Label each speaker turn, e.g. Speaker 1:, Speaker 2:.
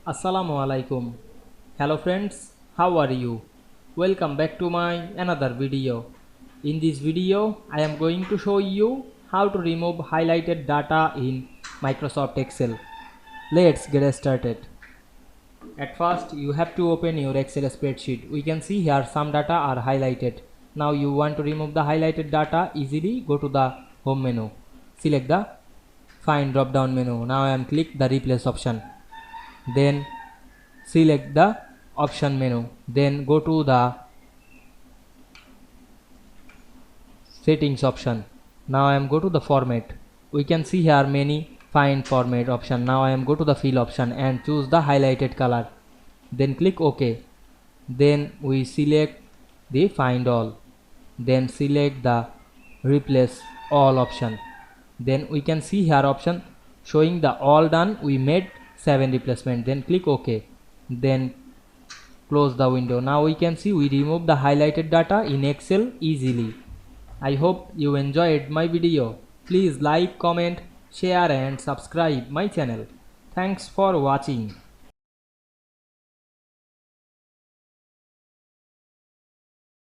Speaker 1: Assalamu Walaikum. Hello friends, how are you? Welcome back to my another video. In this video, I am going to show you how to remove highlighted data in Microsoft Excel. Let's get started. At first, you have to open your Excel spreadsheet. We can see here some data are highlighted. Now you want to remove the highlighted data easily. Go to the home menu. Select the find drop down menu. Now I am click the replace option. Then select the option menu, then go to the settings option. Now I am go to the format. We can see here many find format option. Now I am go to the fill option and choose the highlighted color, then click OK. Then we select the find all, then select the replace all option. Then we can see here option showing the all done. We made 7 replacement, then click OK, then close the window. Now we can see we remove the highlighted data in Excel easily. I hope you enjoyed my video. Please like, comment, share and subscribe my channel. Thanks for watching.